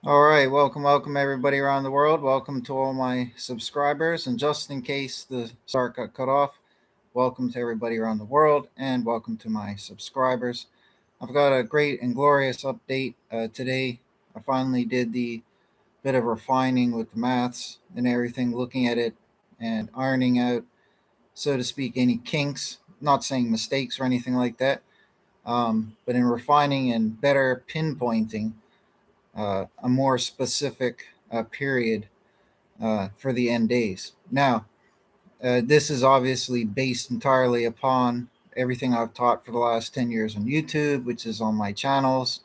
All right, welcome everybody around the world. Welcome to all my subscribers. And just in case the start got cut off, welcome to everybody around the world and welcome to my subscribers. I've got a great and glorious update today. I finally did the bit of refining with the maths and everything, looking at it and ironing out, so to speak, any kinks. Not saying mistakes or anything like that, but in refining and better pinpointing a more specific period for the end days. Now, this is obviously based entirely upon everything I've taught for the last 10 years on YouTube, which is on my channels,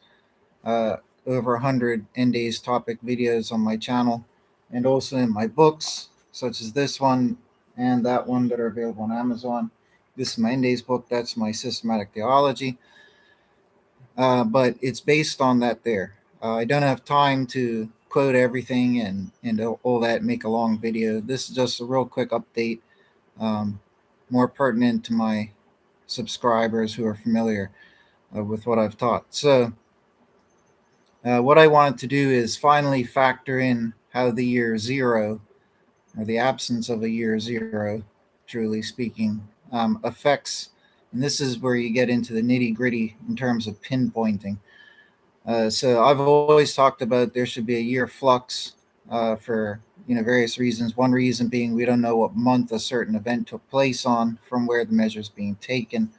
uh, over 100 end days topic videos on my channel, and also in my books, such as this one and that one that are available on Amazon. This is my end days book, that's my systematic theology, but it's based on that there. I don't have time to quote everything and all that, make a long video. This is just a real quick update, um, more pertinent to my subscribers who are familiar with what I've taught. So, what I wanted to do is finally factor in how the year zero, or the absence of a year zero, truly speaking, affects. And this is where you get into the nitty gritty in terms of pinpointing. So I've always talked about there should be a year flux for various reasons. One reason being we don't know what month a certain event took place on from where the measure is being taken.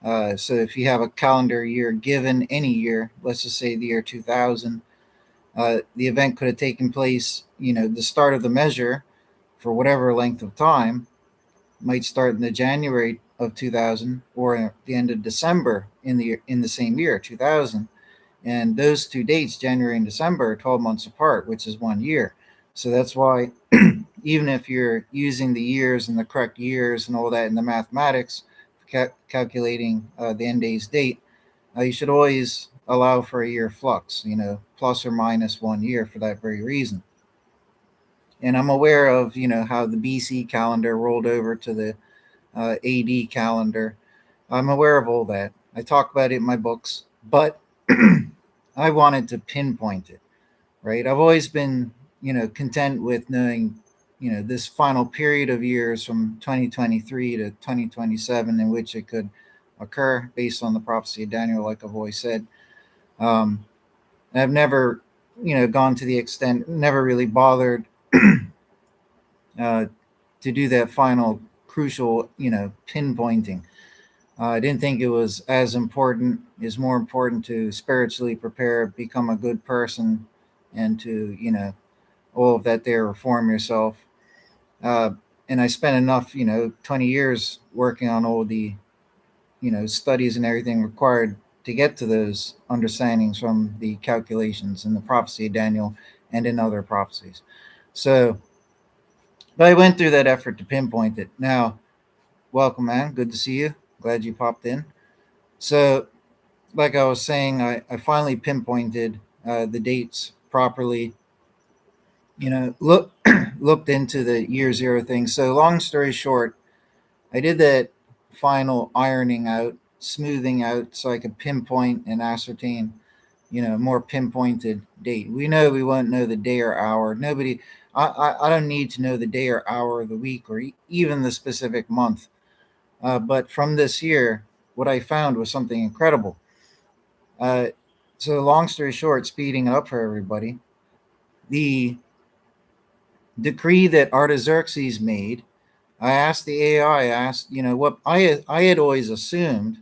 So if you have a calendar year given any year, let's just say the year 2000, the event could have taken place. The start of the measure for whatever length of time might start in the January of 2000 or at the end of December in the same year 2000. And those two dates, January and December, are 12 months apart, which is 1 year. So that's why, even if you're using the years and the correct years and all that in the mathematics, calculating the end day's date, you should always allow for a year flux, plus or minus 1 year for that very reason. And I'm aware of, how the BC calendar rolled over to the AD calendar. I'm aware of all that. I talk about it in my books, but I wanted to pinpoint it, right? I've always been, content with knowing, this final period of years from 2023 to 2027 in which it could occur based on the prophecy of Daniel, like I've always said. Um, I've never, gone to the extent, never really bothered uh, to do that final crucial, pinpointing. I didn't think it was as important. It's more important to spiritually prepare, become a good person, and to, all of that there, reform yourself. Uh, and I spent enough, 20 years working on all the, studies and everything required to get to those understandings from the calculations in the prophecy of Daniel and in other prophecies. So, but I went through that effort to pinpoint it. Now, welcome, man. Good to see you. Glad you popped in. So, like I was saying, I finally pinpointed the dates properly. Looked into the year zero thing. So, long story short, I did that final ironing out, smoothing out, so I could pinpoint and ascertain, more pinpointed date. We know we won't know the day or hour. Nobody, I don't need to know the day or hour of the week or even the specific month. But from this year, what I found was something incredible. Uh, so, long story short, speeding up for everybody, the decree that Artaxerxes made, I asked the AI, I asked, what I had always assumed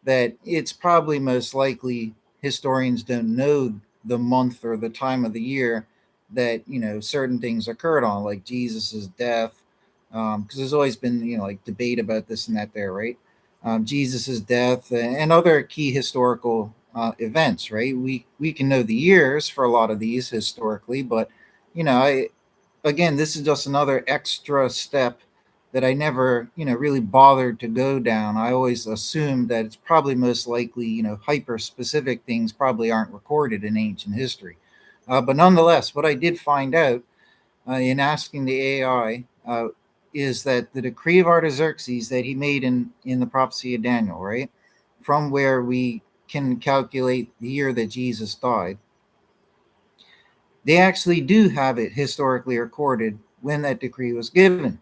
that it's probably most likely historians don't know the month or the time of the year that, certain things occurred on, like Jesus's death. Because there's always been, like debate about this and that there, right? Jesus's death and other key historical events, right? We can know the years for a lot of these historically, but I again, this is just another extra step that I never, really bothered to go down. I always assumed that it's probably most likely, hyper specific things probably aren't recorded in ancient history. But nonetheless, what I did find out in asking the AI is that the decree of Artaxerxes that he made in the prophecy of Daniel, right, from where we can calculate the year that Jesus died, They actually do have it historically recorded when that decree was given.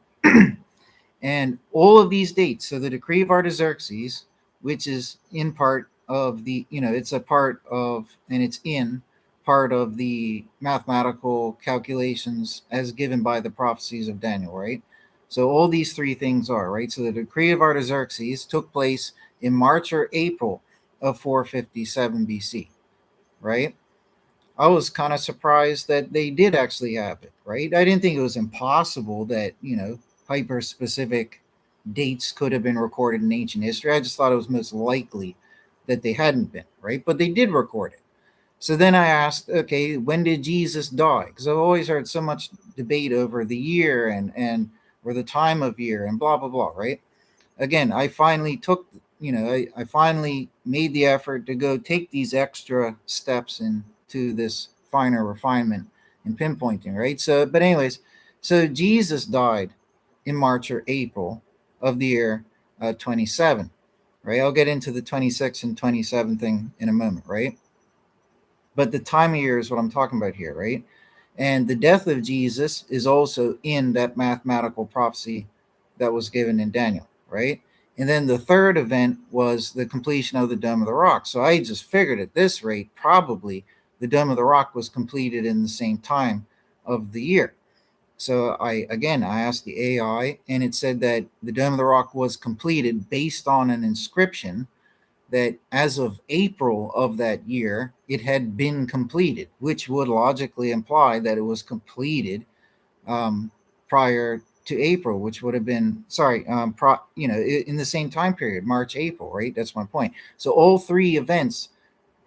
And all of these dates, so the decree of Artaxerxes, which is in part of the, it's a part of, and it's in part of the mathematical calculations as given by the prophecies of Daniel, right? So all these three things are, right? So the decree of Artaxerxes took place in March or April of 457 BC, right? I was kind of surprised that they did actually have it, right? I didn't think it was impossible that, hyper specific dates could have been recorded in ancient history. I just thought it was most likely that they hadn't been, right? But they did record it. So then I asked, okay, when did Jesus die? Because I've always heard so much debate over the year and or the time of year and blah blah blah, right? Again, I finally took, I finally made the effort to go take these extra steps into this finer refinement and pinpointing, right? So, but anyways, so Jesus died in March or April of the year 27, right? I'll get into the 26 and 27 thing in a moment, right? But the time of year is what I'm talking about here, right? And the death of Jesus is also in that mathematical prophecy that was given in Daniel, right? And then the third event was the completion of the Dome of the Rock. So I just figured at this rate, probably the Dome of the Rock was completed in the same time of the year. So I asked the AI, and it said that the Dome of the Rock was completed based on an inscription that as of April of that year, it had been completed, which would logically imply that it was completed prior to April, which would have been, in the same time period, March, April, right? That's my point. So all three events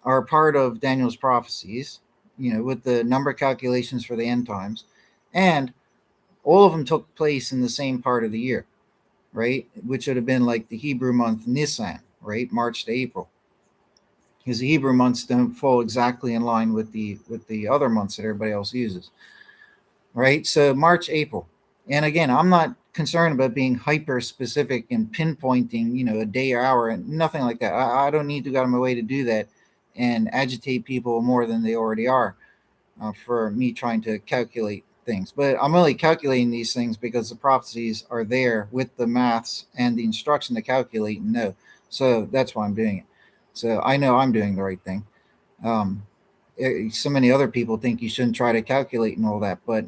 are part of Daniel's prophecies, with the number calculations for the end times. And all of them took place in the same part of the year, right? Which would have been like the Hebrew month Nissan, right? March to April, because the Hebrew months don't fall exactly in line with the other months that everybody else uses, right? So March, April, and again, I'm not concerned about being hyper specific and pinpointing, a day or hour and nothing like that. I don't need to go out of my way to do that and agitate people more than they already are for me trying to calculate things. But I'm only calculating these things because the prophecies are there with the maths and the instruction to calculate and know. So that's why I'm doing it. So I know I'm doing the right thing. Um, so many other people think you shouldn't try to calculate and all that. But,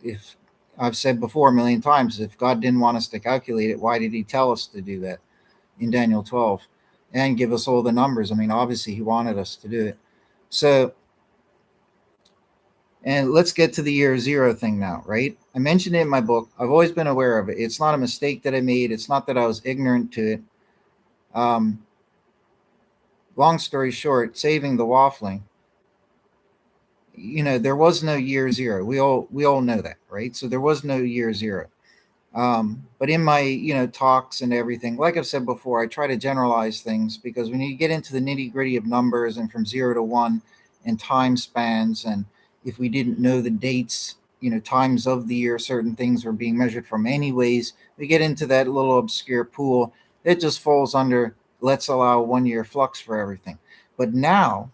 if I've said before a million times, if God didn't want us to calculate it, why did he tell us to do that in Daniel 12 and give us all the numbers? I mean, obviously he wanted us to do it. So, and let's get to the year zero thing now, right? I mentioned it in my book. I've always been aware of it. It's not a mistake that I made. It's not that I was ignorant to it. Um, Long story short, saving the waffling, there was no year zero. We all know that, right? So there was no year zero. But in my talks and everything, like I've said before, I try to generalize things because when you get into the nitty gritty of numbers and from 0 to 1 and time spans, and if we didn't know the dates, times of the year certain things were being measured from anyways, we get into that little obscure pool that just falls under let's allow 1 year flux for everything. But now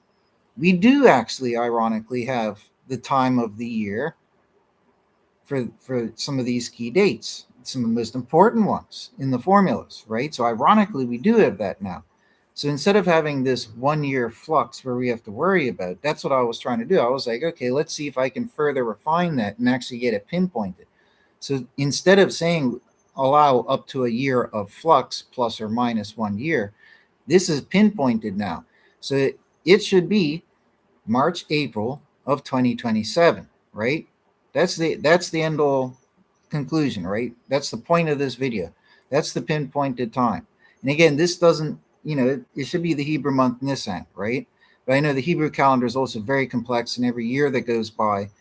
we do actually ironically have the time of the year for some of these key dates, some of the most important ones in the formulas, right? So ironically, we do have that now. So instead of having this 1 year flux where we have to worry about, that's what I was trying to do. I was like, okay, let's see if I can further refine that and actually get it pinpointed. So instead of saying allow up to a year of flux plus or minus 1 year, this is pinpointed now. So it should be March, April of 2027, right? That's the end all conclusion, right? That's the point of this video. That's the pinpointed time. And again, this doesn't, it should be the Hebrew month Nisan, right? But I know the Hebrew calendar is also very complex, and every year that goes by,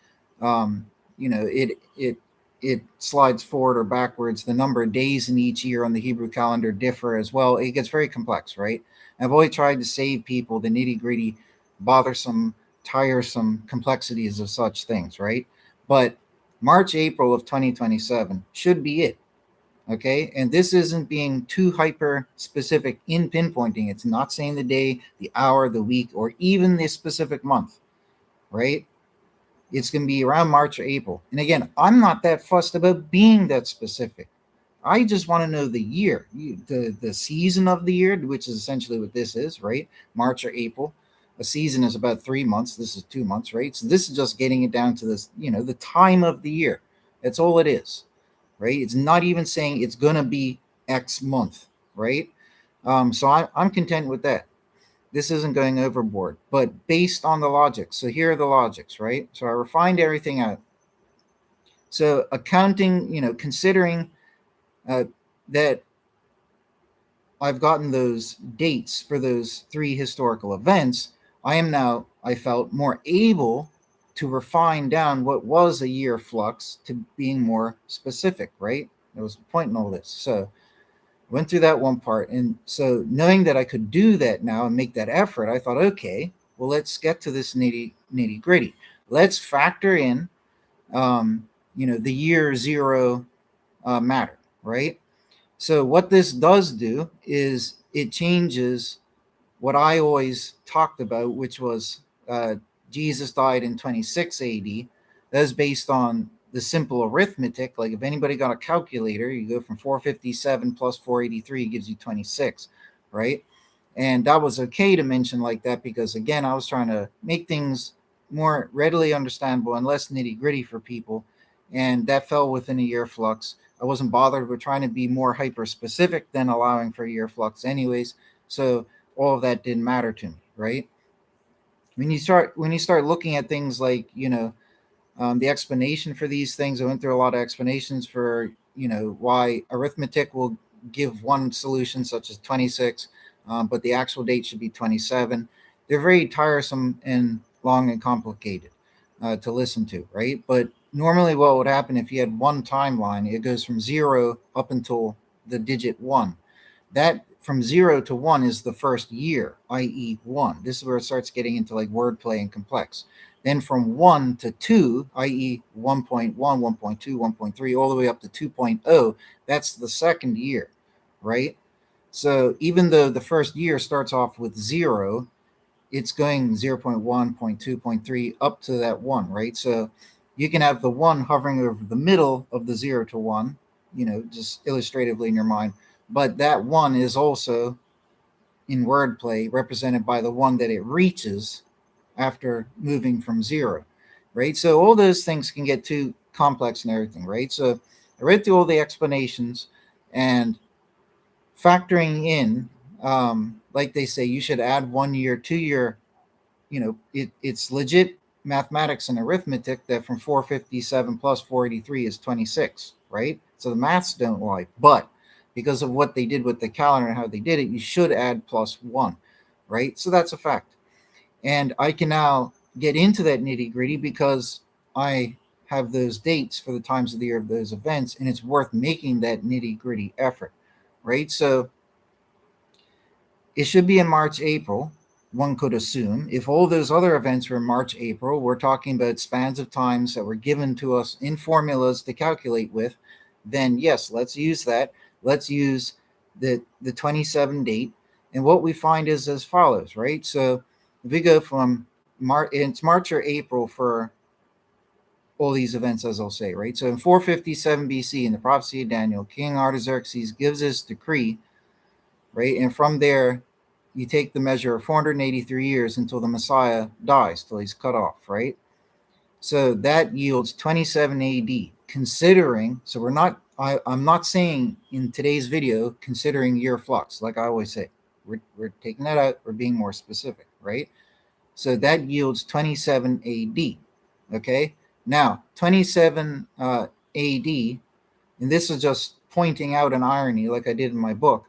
it slides forward or backwards. The number of days in each year on the Hebrew calendar differ as well. It gets very complex, right? I've always tried to save people the nitty gritty, bothersome, tiresome complexities of such things, right? But March, April of 2027 should be it. Okay. And this isn't being too hyper specific in pinpointing. It's not saying the day, the hour, the week, or even the specific month, right? It's going to be around March or April. And again, I'm not that fussed about being that specific. I just want to know the year, the season of the year, which is essentially what this is, right? March or April. A season is about 3 months. This is 2 months, right? So this is just getting it down to this, the time of the year. That's all it is, right? It's not even saying it's going to be X month, right? So I'm content with that. This isn't going overboard, but based on the logic. So here are the logics, right? So I refined everything out. So accounting, considering uh, that I've gotten those dates for those three historical events, I am now, I felt, more able to refine down what was a year flux to being more specific, right? That was the point in all this. So went through that one part. And so knowing that I could do that now and make that effort, I thought, okay, well, let's get to this nitty gritty. Let's factor in, the year zero matter, right? So what this does do is it changes what I always talked about, which was Jesus died in 26 AD. That is based on the simple arithmetic. Like if anybody got a calculator, you go from 457 plus 483 gives you 26, right? And that was okay to mention like that because, again, I was trying to make things more readily understandable and less nitty gritty for people. And that fell within a year flux. I wasn't bothered with trying to be more hyper specific than allowing for a year flux, anyways. So all of that didn't matter to me, right? When you start looking at things like the explanation for these things, I went through a lot of explanations for why arithmetic will give one solution such as 26, but the actual date should be 27. They're very tiresome and long and complicated to listen to, right? But normally what would happen if you had one timeline, it goes from 0 up until the digit 1. That from 0 to 1 is the first year, i.e., 1. This is where it starts getting into like wordplay and complex. Then from 1 to 2, i.e., 1.1, 1.2, 1.3, all the way up to 2.0, that's the second year, right? So even though the first year starts off with 0, it's going 0.1, 0.2, 0.3 up to that 1, right? So you can have the 1 hovering over the middle of the 0 to 1, just illustratively in your mind. But that 1 is also, in wordplay, represented by the 1 that it reaches after moving from 0, right? So all those things can get too complex and everything, right? So I read through all the explanations and factoring in, like they say, you should add 1 year to your, it's legit mathematics and arithmetic that from 457 plus 483 is 26, right? So the maths don't lie. But because of what they did with the calendar and how they did it, you should add plus 1, right? So that's a fact. And I can now get into that nitty gritty because I have those dates for the times of the year of those events, and it's worth making that nitty gritty effort, right? So it should be in March, April, one could assume. If all those other events were in March, April, we're talking about spans of times that were given to us in formulas to calculate with, then yes, let's use that. Let's use the 27 date. And what we find is as follows, right? So if we go from it's March or April for all these events, as I'll say, right? So in 457 BC, in the prophecy of Daniel, King Artaxerxes gives his decree, right? And from there, you take the measure of 483 years until the Messiah dies, till he's cut off, right? So that yields 27 AD. Considering, so I'm not saying in today's video, considering year flux, like I always say. We're taking that out, we're being more specific, right? So that yields 27 AD. Okay, now 27 AD, and this is just pointing out an irony, like I did in my book.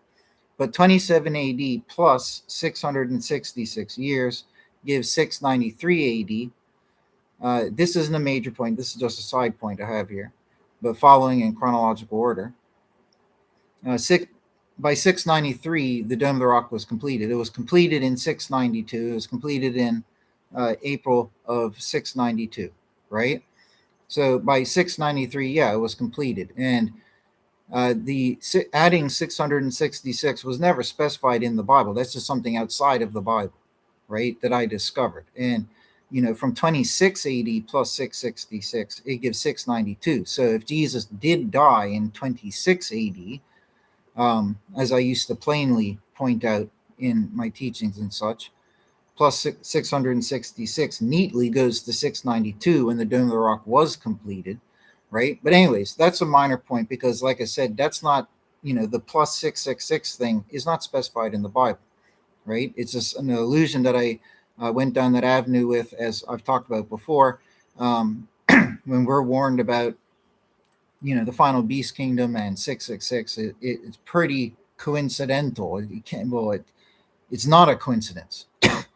But 27 AD plus 666 years gives 693 AD. This isn't a major point. This is just a side point I have here, but following in chronological order. By 693, the Dome of the Rock was completed. It was completed in 692. It was completed in April of 692, right? So by 693, yeah, it was completed. And the adding 666 was never specified in the Bible. That's just something outside of the Bible, right? That I discovered. And from 26 AD plus 666, it gives 692. So if Jesus did die in 26 AD, as I used to plainly point out in my teachings and such, plus 666 neatly goes to 692 when the Dome of the Rock was completed, right? But anyways, that's a minor point because, like I said, that's not, the plus 666 thing is not specified in the Bible, right? It's just an illusion that I went down that avenue with, as I've talked about before, when we're warned about, the final beast kingdom and 666. It's pretty coincidental. It's not a coincidence.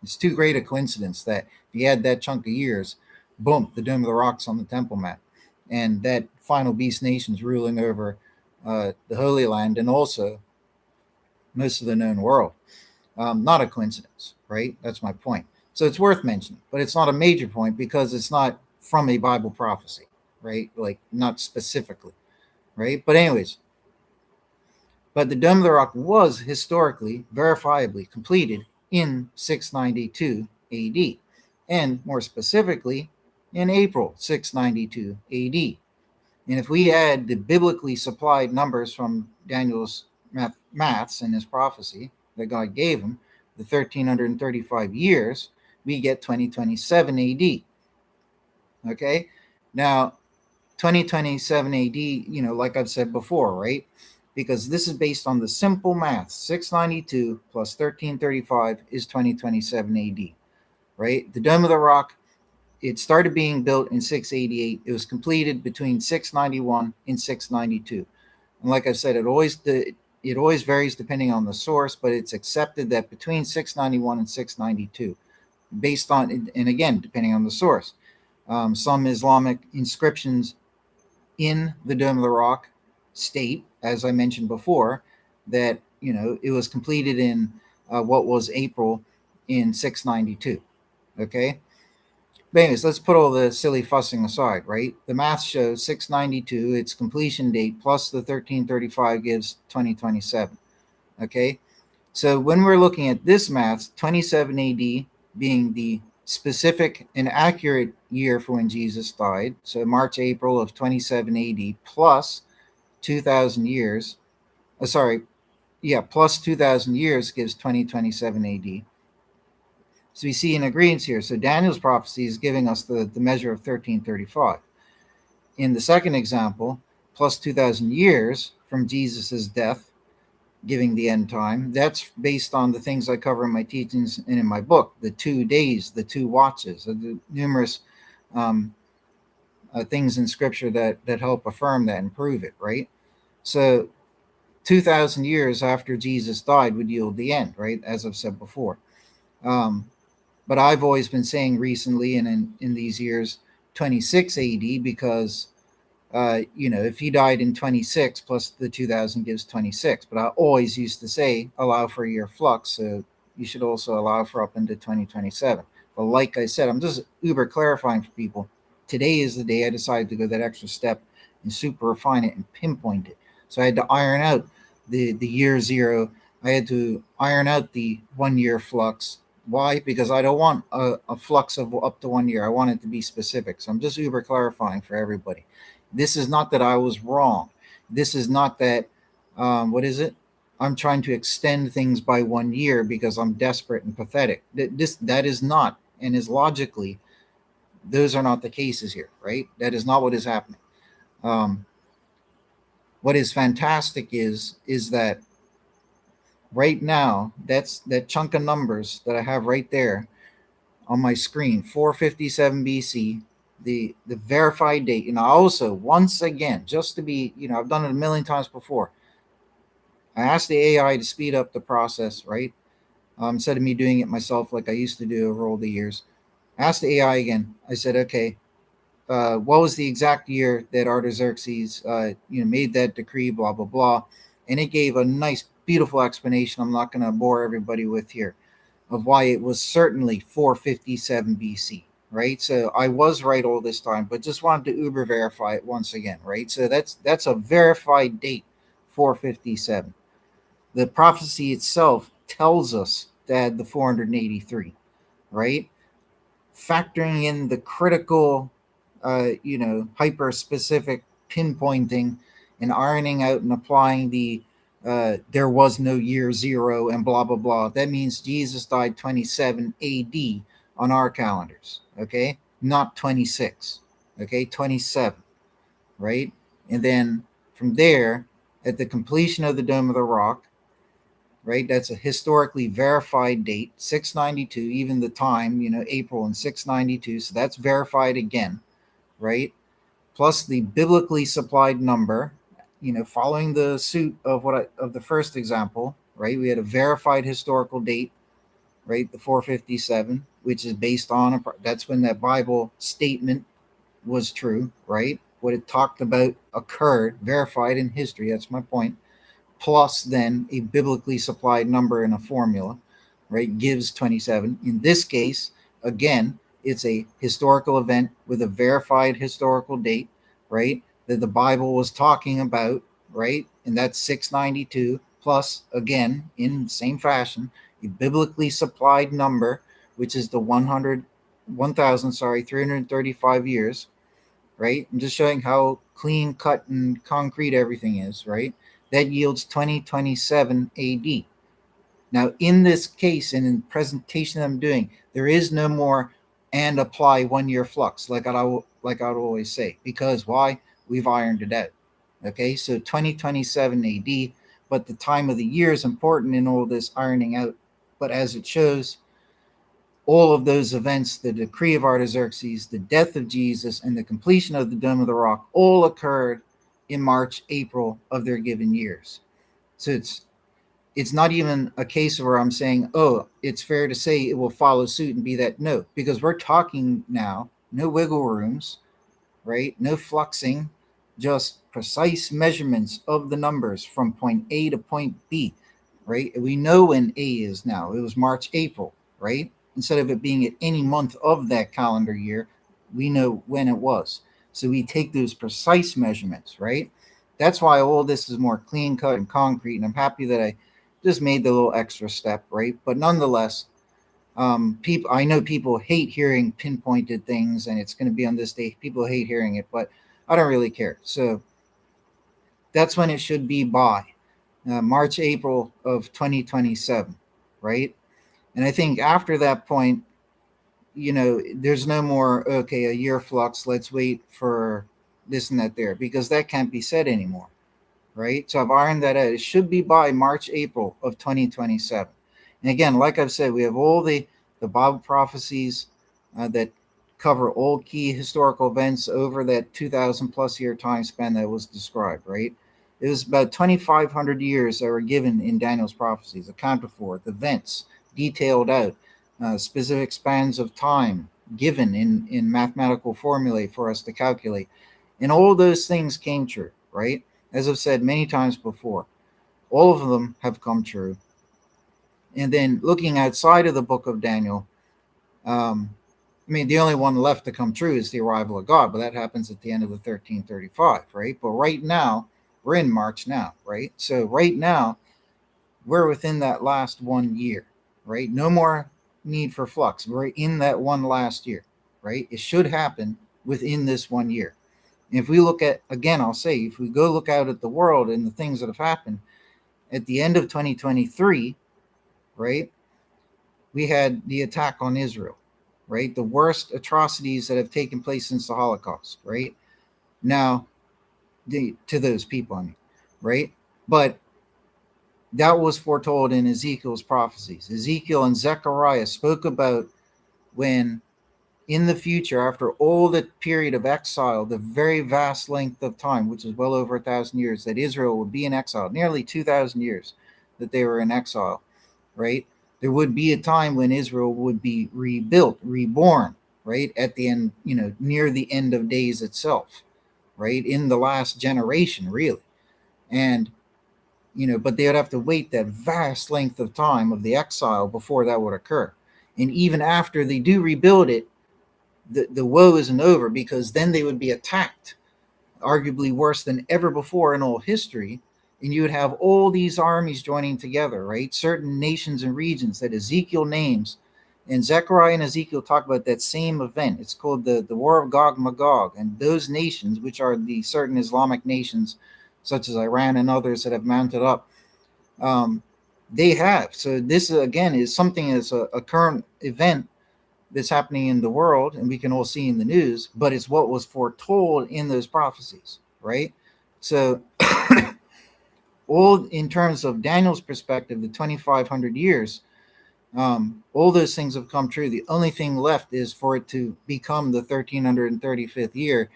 It's too great a coincidence that if you add that chunk of years, boom, the Dome of the Rock's on the Temple Mount, and that final beast nation's ruling over the Holy Land and also most of the known world. Not a coincidence, right? That's my point. So it's worth mentioning, but it's not a major point because it's not from a Bible prophecy, right? Like, not specifically, right? But anyways, but the Dome of the Rock was historically, verifiably completed in 692 AD, and more specifically, in April 692 AD. And if we add the biblically supplied numbers from Daniel's maths in his prophecy that God gave him, the 1335 years, we get 2027 AD. Okay? Now, 2027 AD, like I've said before, right? Because this is based on the simple math. 692 plus 1335 is 2027 AD, right? The Dome of the Rock, it started being built in 688. It was completed between 691 and 692. And like I said, it always varies depending on the source, but it's accepted that between 691 and 692, based on, and again, depending on the source. Some Islamic inscriptions in the Dome of the Rock state, as I mentioned before, that it was completed in what was April in 692. Okay. But anyways, let's put all the silly fussing aside, right? The math shows 692, its completion date, plus the 1335 gives 2027. Okay. So when we're looking at this math, 27 AD being the specific and accurate year for when Jesus died, so March, April of 27 AD plus 2,000 years, plus 2,000 years gives 2027 AD. So we see an agreement here. So Daniel's prophecy is giving us the measure of 1335. In the second example, plus 2,000 years from Jesus's death, giving the end time. That's based on the things I cover in my teachings and in my book, the 2 days, the 2 watches, the numerous things in scripture that help affirm that and prove it, right? So 2,000 years after Jesus died would yield the end, right? As I've said before. But I've always been saying recently and in these years, 26 AD, because if he died in 26 plus the 2000 gives 26. But I always used to say allow for a year flux, so you should also allow for up into 2027. But like I said, I'm just uber clarifying for people. Today is the day I decided to go that extra step and super refine it and pinpoint it. So I had to iron out the year zero. I had to iron out the 1 year flux. Why? Because I don't want a flux of up to 1 year. I want it to be specific. So I'm just uber clarifying for everybody. This is not that I was wrong. This is not that, I'm trying to extend things by 1 year because I'm desperate and pathetic. That is not, and is logically, those are not the cases here, right? That is not what is happening. What is fantastic is that right now, that's that chunk of numbers that I have right there on my screen, 457 BC, the verified date. And I also, once again, just to be, I've done it a million times before, I asked the AI to speed up the process, right? Instead of me doing it myself like I used to do over all the years. I asked the AI again. I said, okay, what was the exact year that Artaxerxes, made that decree, blah, blah, blah. And it gave a nice, beautiful explanation I'm not going to bore everybody with here, of why it was certainly 457 BC, right? So I was right all this time, but just wanted to uber verify it once again, right? So that's a verified date, 457. The prophecy itself tells us that the 483, right? factoring in the critical, hyper specific pinpointing and ironing out and applying the there was no year zero and blah blah blah. That means Jesus died 27 AD on our calendars, okay? Not 26, okay? 27, right? And then from there, at the completion of the Dome of the Rock, right? That's a historically verified date, 692, even the time, April in 692. So that's verified again, right? Plus the biblically supplied number, following the suit of of the first example, right? We had a verified historical date, right? The 457, which is based on that's when that Bible statement was true, right? What it talked about occurred, verified in history. That's my point. Plus then a biblically supplied number in a formula, right, gives 27. In this case, again, it's a historical event with a verified historical date, right, that the Bible was talking about, right, and that's 692, plus, again, in the same fashion, a biblically supplied number, which is the 335 years, right? I'm just showing how clean cut and concrete everything is, right? That yields 2027 AD. Now, in this case and in the presentation I'm doing, there is no more and apply 1 year flux, like I'd always say, because why? We've ironed it out. Okay, so 2027 AD, but the time of the year is important in all this ironing out. But as it shows, all of those events, the decree of Artaxerxes, the death of Jesus, and the completion of the Dome of the Rock, all occurred in March, April of their given years. So it's not even a case where I'm saying, oh, it's fair to say it will follow suit and be that. No, because we're talking now, no wiggle rooms, right? No fluxing, just precise measurements of the numbers from point A to point B, right? We know when A is now. It was March, April, right? Instead of it being at any month of that calendar year, we know when it was. So we take those precise measurements, right? That's why all this is more clean cut and concrete. And I'm happy that I just made the little extra step, right? But nonetheless, people, I know people hate hearing pinpointed things, and it's going to be on this day. People hate hearing it, but I don't really care. So that's when it should be by March, April of 2027, right? And I think after that point, there's no more, okay, a year flux, let's wait for this and that there, because that can't be said anymore, right? So I've ironed that out. It should be by March, April of 2027. And again, like I've said, we have all the Bible prophecies that cover all key historical events over that 2,000 plus year time span that was described, right? It was about 2,500 years that were given in Daniel's prophecies, accounted for, the events detailed out, specific spans of time given in mathematical formulae for us to calculate. And all those things came true, right? As I've said many times before, all of them have come true. And then looking outside of the book of Daniel, the only one left to come true is the arrival of God, but that happens at the end of the 1335, right? But right now, we're in March now, right? So right now, we're within that last 1 year, right? No more need for flux. We're in that one last year, right? It should happen within this 1 year. And if we look at, again, I'll say, if we go look out at the world and the things that have happened, at the end of 2023, right, we had the attack on Israel, right? The worst atrocities that have taken place since the Holocaust, right? Now, to those people, right? But that was foretold in Ezekiel's prophecies. Ezekiel and Zechariah spoke about when in the future, after all the period of exile, the very vast length of time, which is well over 1,000 years, that Israel would be in exile, nearly 2,000 years that they were in exile, right? There would be a time when Israel would be rebuilt, reborn, right? At the end, near the end of days itself, right? In the last generation, really. And, but they would have to wait that vast length of time of the exile before that would occur. And even after they do rebuild it, the woe isn't over, because then they would be attacked, arguably worse than ever before in all history. And you would have all these armies joining together, right? Certain nations and regions that Ezekiel names And Zechariah and Ezekiel talk about that same event. It's called the War of Gog Magog. And those nations, which are the certain Islamic nations, such as Iran and others that have mounted up, um, they have. So this, again, is something that's a current event that's happening in the world, and we can all see in the news, but it's what was foretold in those prophecies, right? So all in terms of Daniel's perspective, the 2,500 years, all those things have come true. The only thing left is for it to become the 1335th year,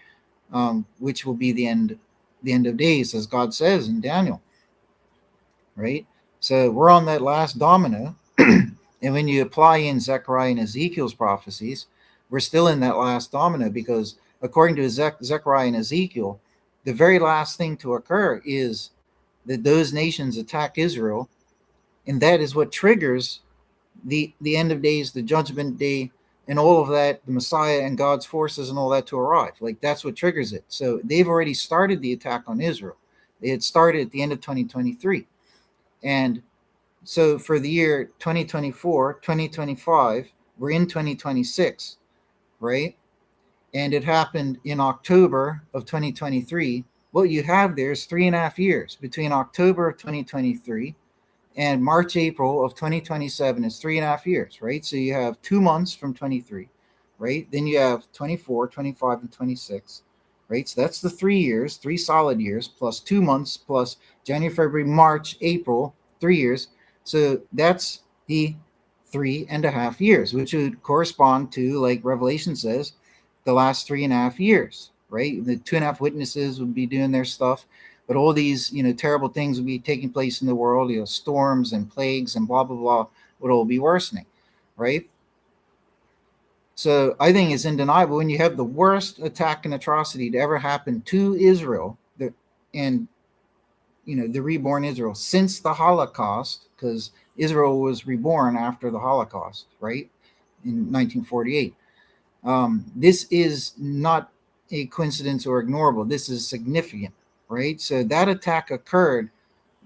which will be the end of days, as God says in Daniel, right? So we're on that last domino. And when you apply in Zechariah and Ezekiel's prophecies, we're still in that last domino, because according to Zechariah and Ezekiel, the very last thing to occur is that those nations attack Israel, and that is what triggers the end of days, the judgment day, and all of that, the Messiah and God's forces and all that to arrive. Like, that's what triggers it. So they've already started the attack on Israel. They had started at the end of 2023. And so for the year 2024, 2025, we're in 2026, right? And it happened in October of 2023. What you have there is 3.5 years between October of 2023 and March, April of 2027 is 3.5 years, right? So you have 2 months from 23, right? Then you have 24, 25, and 26, right? So that's the 3 years, 3 solid years, plus 2 months, plus January, February, March, April, 3 years. So that's the 3.5 years, which would correspond to, like Revelation says, the last 3.5 years, right? The 2.5 witnesses would be doing their stuff, but all these, terrible things would be taking place in the world, storms and plagues and blah, blah, blah, would all be worsening, right? So I think it's undeniable when you have the worst attack and atrocity to ever happen to Israel, and the reborn Israel since the Holocaust, because Israel was reborn after the Holocaust, right, in 1948. This is not a coincidence or ignorable. This is significant, right? So that attack occurred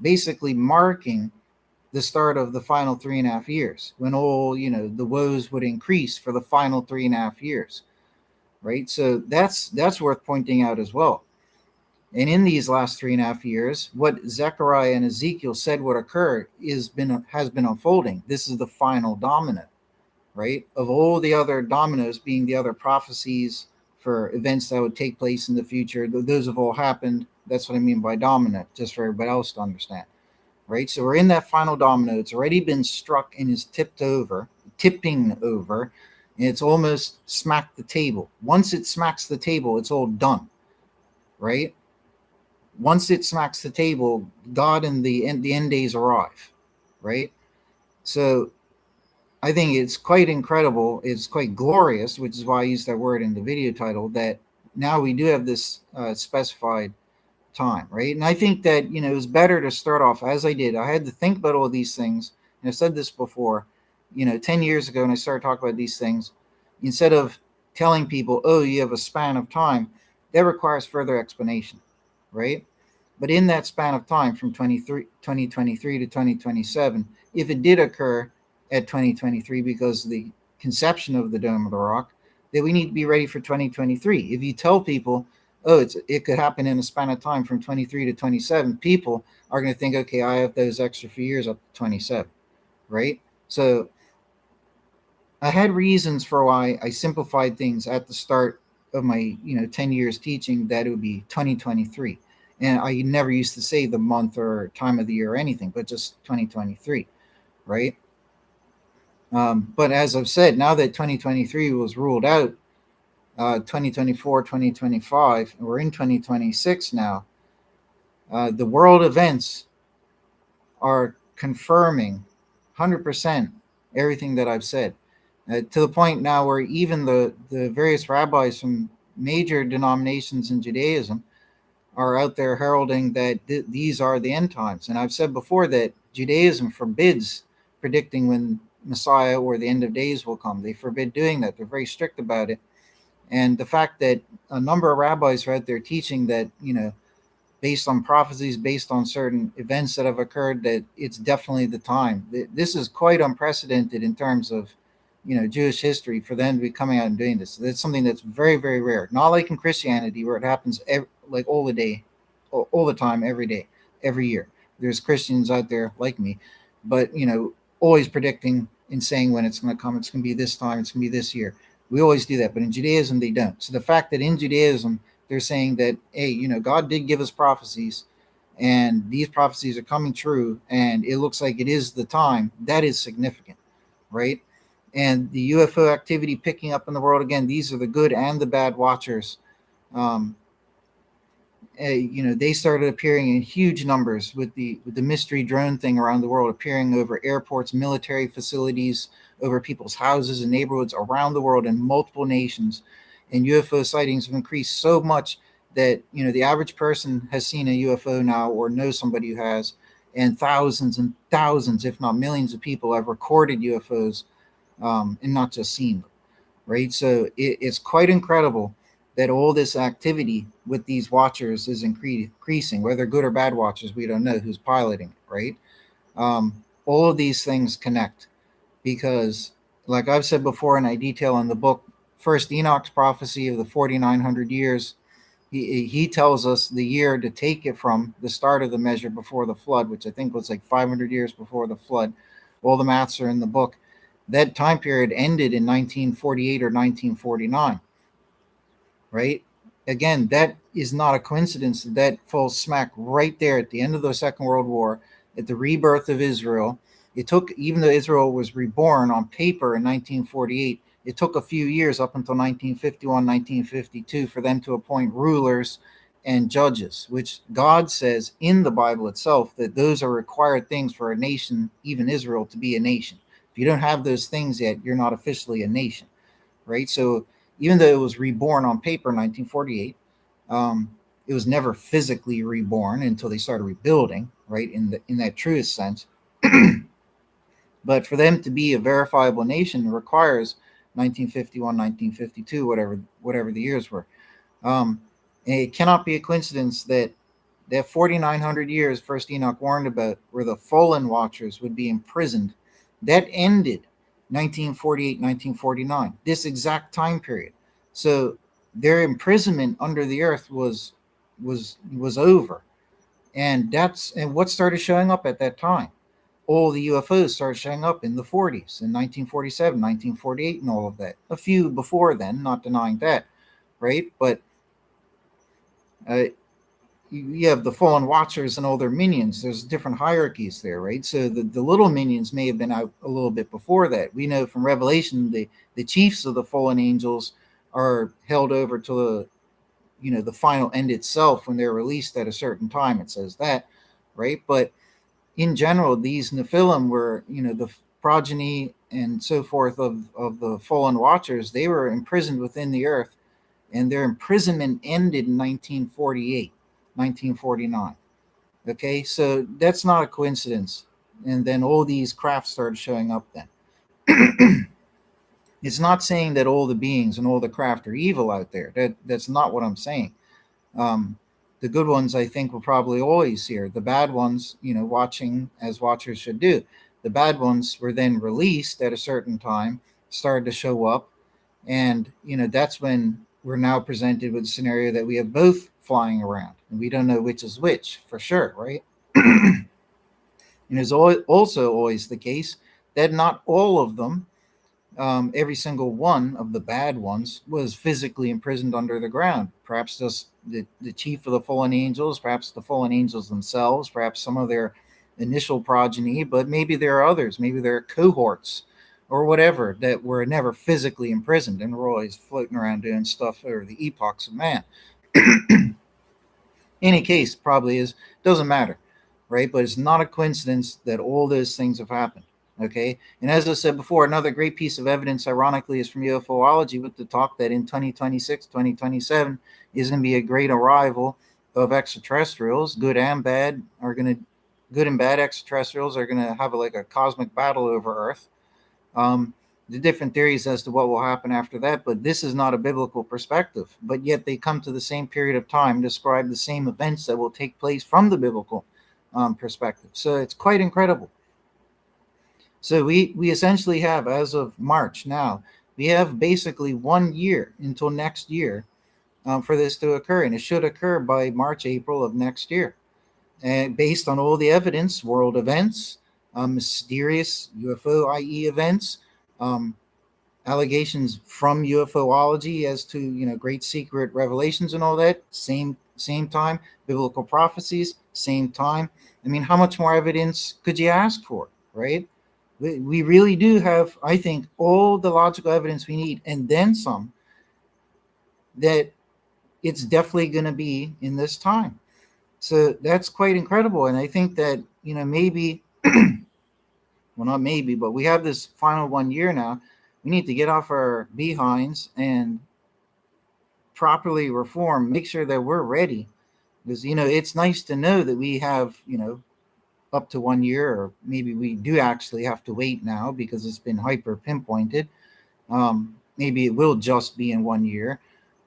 basically marking the start of the final 3.5 years, when all, the woes would increase for the final 3.5 years, right? So that's worth pointing out as well. And in these last 3.5 years, what Zechariah and Ezekiel said would occur has been unfolding. This is the final domino, right? Of all the other dominoes being the other prophecies for events that would take place in the future, those have all happened. That's what I mean by dominant, just for everybody else to understand, right? So we're in that final domino. It's already been struck and is tipping over, and it's almost smacked the table. Once it smacks the table, it's all done, right? Once it smacks the table, God and the end days arrive, right? So I think it's quite incredible. It's quite glorious, which is why I used that word in the video title, that now we do have this specified time, right? And I think that, it was better to start off as I did. I had to think about all these things. And I've said this before, 10 years ago when I started talking about these things, instead of telling people, oh, you have a span of time, that requires further explanation, right? But in that span of time from 2023 to 2027, if it did occur at 2023 because of the conception of the Dome of the Rock, then we need to be ready for 2023. If you tell people, oh, it could happen in a span of time from 23 to 27, people are going to think, okay, I have those extra few years up to 27, right? So I had reasons for why I simplified things at the start of my 10 years teaching, that it would be 2023. And I never used to say the month or time of the year or anything, but just 2023, right? But as I've said, now that 2023 was ruled out, 2024, 2025, and we're in 2026 now, the world events are confirming 100% everything that I've said, to the point now where even the various rabbis from major denominations in Judaism are out there heralding that these are the end times. And I've said before that Judaism forbids predicting when Messiah or the end of days will come. They forbid doing that. They're very strict about it. And the fact that a number of rabbis are out there teaching that, based on prophecies, based on certain events that have occurred, that it's definitely the time. This is quite unprecedented in terms of Jewish history for them to be coming out and doing this. That's something that's very, very rare. Not like in Christianity where it happens like all the day, all the time, every day, every year. There's Christians out there like me, but always predicting and saying when it's going to come. It's going to be this time. It's going to be this year. We always do that, but in Judaism they don't. So the fact that in Judaism they're saying that, hey, God did give us prophecies, and these prophecies are coming true, and it looks like it is the time. That is significant, right? And the UFO activity picking up in the world again. These are the good and the bad watchers. Um, they started appearing in huge numbers with the mystery drone thing around the world, appearing over airports, military facilities, over people's houses and neighborhoods around the world in multiple nations. And UFO sightings have increased so much that the average person has seen a UFO now or knows somebody who has, and thousands, if not millions, of people have recorded UFOs, and not just seen them, right? So it's quite incredible that all this activity with these watchers is increasing. Whether good or bad watchers, we don't know who's piloting it, right? All of these things connect because, like I've said before, and I detail in the book, First Enoch's prophecy of the 4,900 years, he tells us the year to take it from the start of the measure before the flood, which I think was like 500 years before the flood. All the maths are in the book. That time period ended in 1948 or 1949, right? Again, that is not a coincidence. That falls smack right there at the end of the Second World War, at the rebirth of Israel. It took, even though Israel was reborn on paper in 1948, it took a few years up until 1951, 1952 for them to appoint rulers and judges, which God says in the Bible itself that those are required things for a nation, even Israel, to be a nation. If you don't have those things yet, you're not officially a nation, right? So even though it was reborn on paper in 1948, it was never physically reborn until they started rebuilding, right? In that truest sense. But for them to be a verifiable nation requires 1951, 1952, whatever the years were. It cannot be a coincidence that 4,900 years First Enoch warned about, where the fallen watchers would be imprisoned, that ended 1948, 1949, this exact time period. So their imprisonment under the earth was over, and what started showing up at that time. All the UFOs started showing up in the 40s, in 1947, 1948, and all of that. A few before then, not denying that, right? But uh, you have the fallen watchers and all their minions. There's different hierarchies there, right? So the little minions may have been out a little bit before that. We know from Revelation the chiefs of the fallen angels are held over to the final end itself when they're released at a certain time. It says that, right? But in general, these Nephilim were, the progeny and so forth of the fallen watchers. They were imprisoned within the earth, and their imprisonment ended in 1948, 1949. Okay, so that's not a coincidence. And then all these crafts started showing up then. It's not saying that all the beings and all the craft are evil out there. That's not what I'm saying. The good ones, I think, will probably always here. The bad ones, watching as watchers should do. The bad ones were then released at a certain time, started to show up, and that's when we're now presented with a scenario that we have both flying around, and we don't know which is which for sure, right? And it's also always the case that not all of them, every single one of the bad ones, was physically imprisoned under the ground. Perhaps just the chief of the fallen angels, perhaps the fallen angels themselves, perhaps some of their initial progeny, but maybe there are others, maybe there are cohorts or whatever that were never physically imprisoned and were always floating around doing stuff over the epochs of man. Any case, probably doesn't matter, right? But it's not a coincidence that all those things have happened. Okay. And as I said before, another great piece of evidence, ironically, is from UFOlogy with the talk that in 2026, 2027 is going to be a great arrival of extraterrestrials. Good and bad extraterrestrials are going to have like a cosmic battle over Earth. The different theories as to what will happen after that, but this is not a biblical perspective. But yet they come to the same period of time, describe the same events that will take place from the biblical perspective. So it's quite incredible. So we essentially have, as of March now, we have basically 1 year until next year for this to occur, and it should occur by March, April of next year. And based on all the evidence, world events, mysterious UFO, i.e., events, um, allegations from UFOlogy as to great secret revelations and all that. Same time, biblical prophecies. Same time. I mean, how much more evidence could you ask for, right? We really do have, I think, all the logical evidence we need, and then some. That it's definitely going to be in this time. So that's quite incredible, and I think that maybe, well, not maybe, but we have this final 1 year now. We need to get off our behinds and properly reform, make sure that we're ready. Because, it's nice to know that we have, up to 1 year, or maybe we do actually have to wait now because it's been hyper pinpointed. Maybe it will just be in 1 year.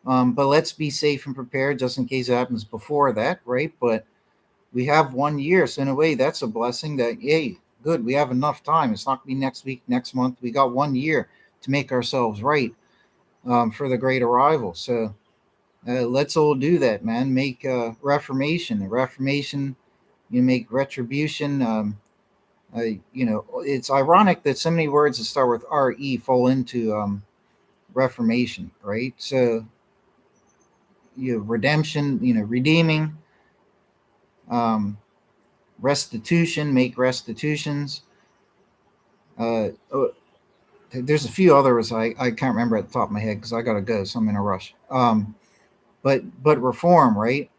But let's be safe and prepared just in case it happens before that, right? But we have 1 year. So in a way, that's a blessing that, hey, good, we have enough time. It's not going to be next week, next month. We got 1 year to make ourselves right for the great arrival. So let's all do that, man. Make reformation. Reformation, you make retribution. It's ironic that so many words that start with RE fall into reformation, right? So, redemption, redeeming, um, restitution, make restitutions. Oh, there's a few others I can't remember at the top of my head because I gotta go, so I'm in a rush. But reform, right?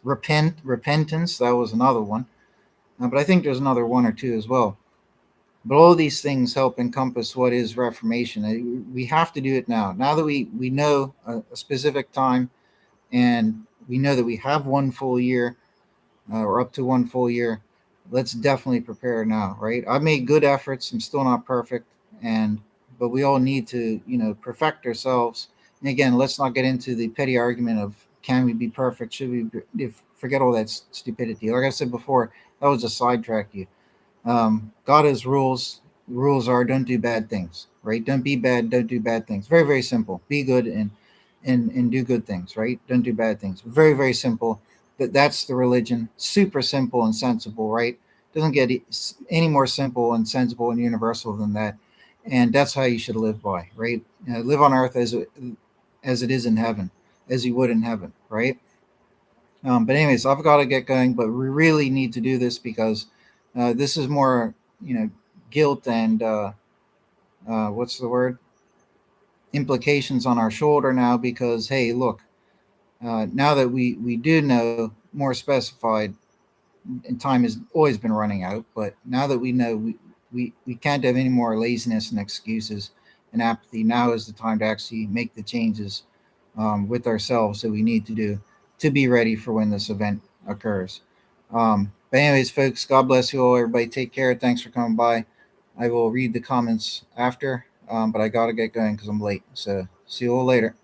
Repentance, that was another one. But I think there's another one or two as well. But all these things help encompass what is Reformation. We have to do it now. Now that we know a specific time, and we know that we have 1 full year, or up to 1 full year, let's definitely prepare now, right? I've made good efforts. I'm still not perfect, but we all need to perfect ourselves. And again, let's not get into the petty argument of can we be perfect? Should we forget all that stupidity? Like I said before, that was just sidetrack you. God has rules. The rules are don't do bad things, right? Don't be bad. Don't do bad things. Very, very simple. Be good and do good things, right? Don't do bad things. Very, very simple. That's the religion. Super simple and sensible, right? Doesn't get any more simple and sensible and universal than that. And that's how you should live by, right? Live on earth as it is in heaven, as you would in heaven, right? But anyways, I've got to get going. But we really need to do this because this is more, guilt and what's the word? Implications on our shoulder now. Because hey, look, now that we do know more specified, and time has always been running out. But now that we know we can't have any more laziness and excuses and apathy. Now is the time to actually make the changes with ourselves that we need to do to be ready for when this event occurs. But anyways, folks, God bless you all. Everybody take care. Thanks for coming by. I will read the comments after, but I got to get going because I'm late. So see you all later.